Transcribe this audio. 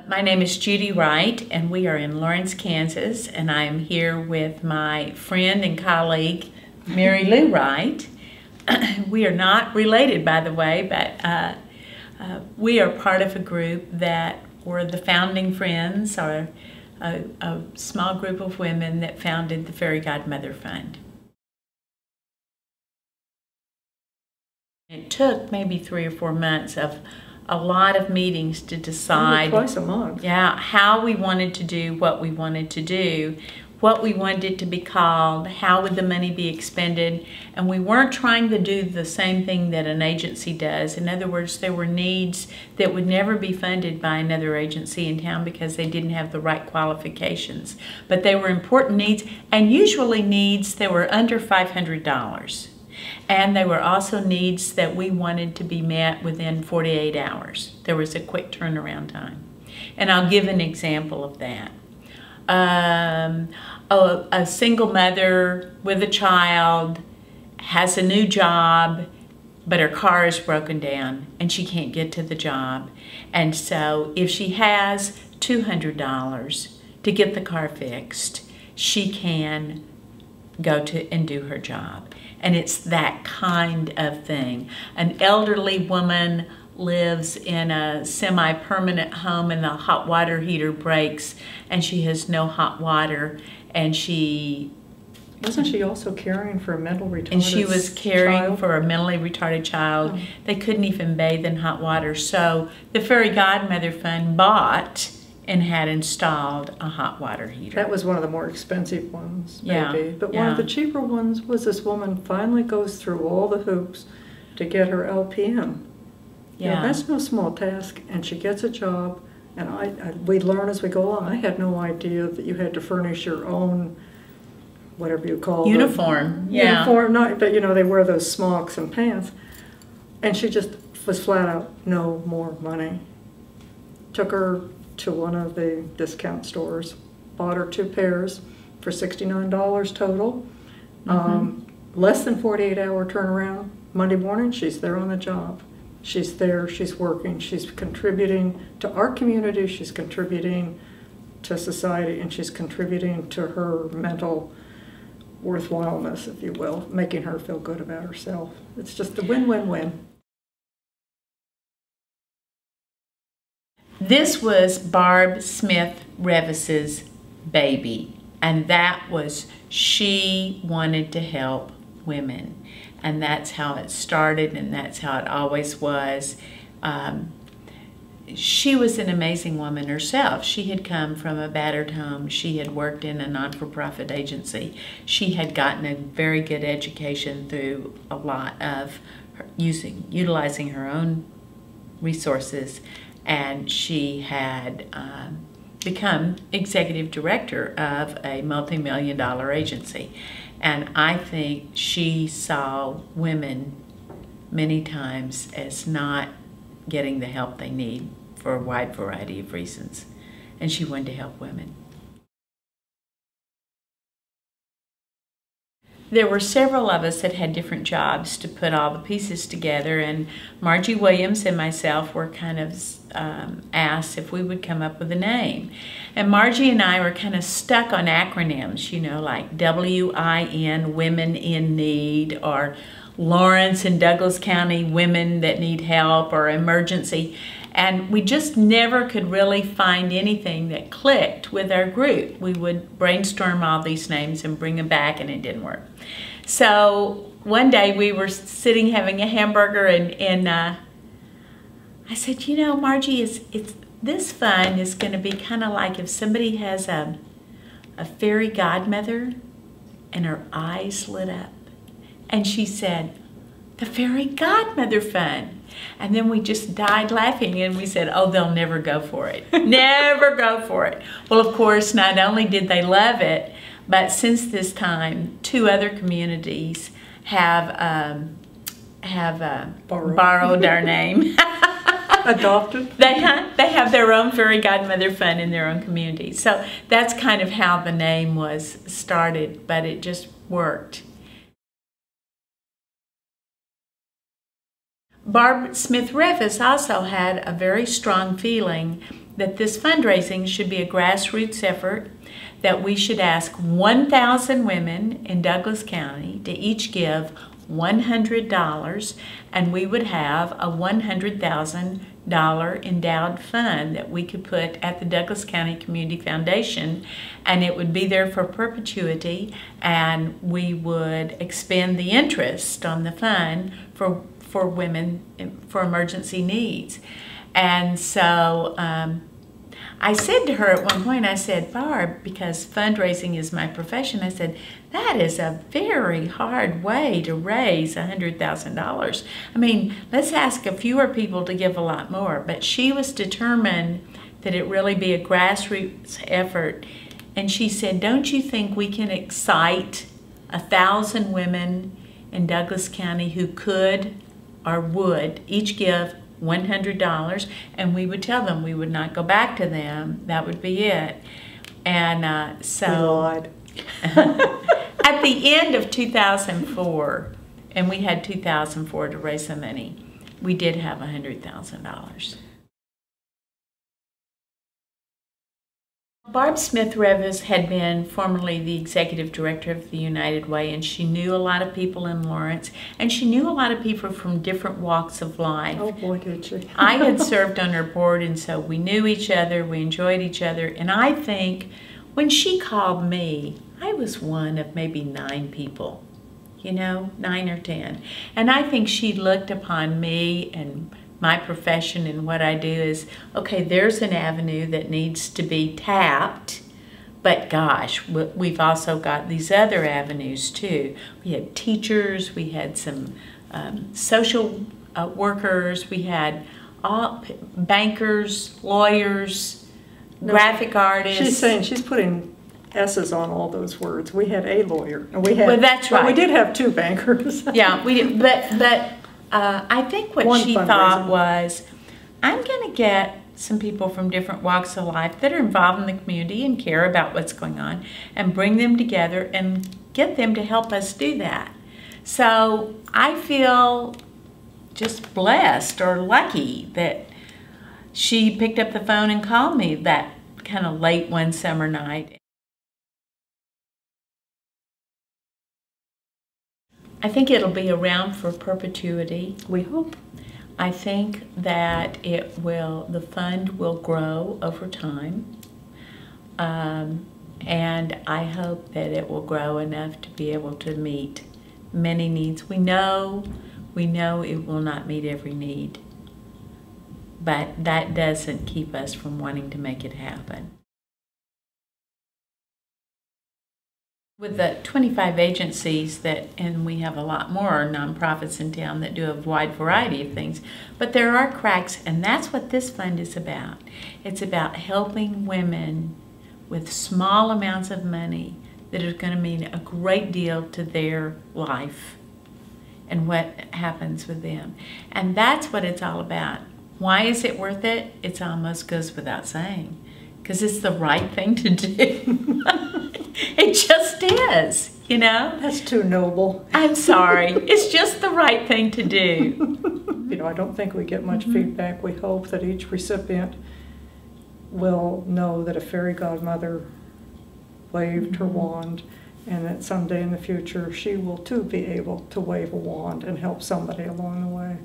My name is Judy Wright, and we are in Lawrence, Kansas, and I am here with my friend and colleague, Mary Lou Wright. We are not related, by the way, but we are part of a group that were the founding friends, or a small group of women that founded the Fairy Godmother Fund. It took maybe 3 or 4 months of a lot of meetings to decide twice a month. Yeah, how we wanted to do what we wanted to do, what we wanted it to be called, how would the money be expended, and we weren't trying to do the same thing that an agency does. In other words, there were needs that would never be funded by another agency in town because they didn't have the right qualifications. But they were important needs, and usually needs that were under $500. And they were also needs that we wanted to be met within 48 hours. There was a quick turnaround time. And I'll give an example of that. A single mother with a child has a new job, but her car is broken down and she can't get to the job. And so if she has $200 to get the car fixed, she can go to and do her job. And it's that kind of thing. An elderly woman lives in a semi-permanent home and the hot water heater breaks and she has no hot water, and Wasn't she also caring for a mentally retarded child? And she was caring for a mentally retarded child. Oh. They couldn't even bathe in hot water. So the Fairy Godmother Fund bought and had installed a hot water heater. That was one of the more expensive ones, maybe. Yeah, but one of the cheaper ones was this woman finally goes through all the hoops to get her LPN. Yeah. Now, that's no small task, and she gets a job, and we learn as we go along. I had no idea that you had to furnish your own, whatever you call it. Uniform, Uniform, but you know, they wear those smocks and pants. And she just was flat out, no more money. Took her to one of the discount stores, bought her 2 pairs for $69 total. Less than 48-hour turnaround. Monday morning, she's there on the job. She's there, she's working, she's contributing to our community, she's contributing to society, and she's contributing to her mental worthwhileness, if you will, making her feel good about herself. It's just a win-win-win. This was Barb Smith Revis's baby, and that was, she wanted to help women, and that's how it started, and that's how it always was. She was an amazing woman herself. She had come from a battered home. She had worked in a non-for-profit agency. She had gotten a very good education through a lot of utilizing her own resources, and she had become executive director of a multi-million-dollar agency. And I think she saw women many times as not getting the help they need for a wide variety of reasons. And she wanted to help women. There were several of us that had different jobs to put all the pieces together, and Margie Williams and myself were kind of asked if we would come up with a name. And Margie and I were kind of stuck on acronyms, you know, like WIN, Women in Need, or Lawrence and Douglas County Women that Need Help, or Emergency. And we just never could really find anything that clicked with our group. We would brainstorm all these names and bring them back, and it didn't work. So one day we were sitting having a hamburger, and I said, you know, Margie, this fund is going to be kind of like if somebody has a fairy godmother and her eyes lit up. And she said, the Fairy Godmother Fund. And then we just died laughing, and we said, oh, they'll never go for it. Never go for it. Well, of course, not only did they love it, but since this time, 2 other communities have borrowed our name. Adopted? They have their own Fairy Godmother Fund in their own community. So that's kind of how the name was started, but it just worked. Barb Smith Revis also had a very strong feeling that this fundraising should be a grassroots effort, that we should ask 1,000 women in Douglas County to each give $100, and we would have a $100,000 endowed fund that we could put at the Douglas County Community Foundation, and it would be there for perpetuity, and we would expend the interest on the fund for women for emergency needs. And so I said to her at one point, I said, Barb, because fundraising is my profession, I said, that is a very hard way to raise $100,000. I mean, let's ask a fewer people to give a lot more. But she was determined that it really be a grassroots effort. And she said, don't you think we can excite 1,000 women in Douglas County who could or would each give $100, and we would tell them we would not go back to them. That would be it. And so at the end of 2004, and we had 2004 to raise the money, we did have $100,000. Barb Smith-Revis had been formerly the executive director of the United Way, and she knew a lot of people in Lawrence, and she knew a lot of people from different walks of life. Oh boy, did she. I had served on her board, and so we knew each other, we enjoyed each other, and I think when she called me, I was one of maybe 9 people, you know, 9 or 10. And I think she looked upon me and my profession and what I do is, okay, there's an avenue that needs to be tapped, but gosh, we've also got these other avenues too. We had teachers, we had some social workers, we had all bankers, lawyers, graphic artists. She's saying she's putting S's on all those words. We had a lawyer, and we had. Well, that's right. We did have 2 bankers. Yeah, we did, but I think what she thought was, I'm going to get some people from different walks of life that are involved in the community and care about what's going on, and bring them together and get them to help us do that. So I feel just blessed or lucky that she picked up the phone and called me that kind of late one summer night. I think it'll be around for perpetuity. We hope. I think that the fund will grow over time. And I hope that it will grow enough to be able to meet many needs. We know it will not meet every need, but that doesn't keep us from wanting to make it happen. With the 25 agencies and we have a lot more nonprofits in town that do a wide variety of things, but there are cracks, and that's what this fund is about. It's about helping women with small amounts of money that are going to mean a great deal to their life and what happens with them. And that's what it's all about. Why is it worth it? It almost goes without saying, because it's the right thing to do. It just is, you know? That's too noble. I'm sorry. It's just the right thing to do. You know, I don't think we get much feedback. We hope that each recipient will know that a fairy godmother waved her wand, and that someday in the future she will too be able to wave a wand and help somebody along the way.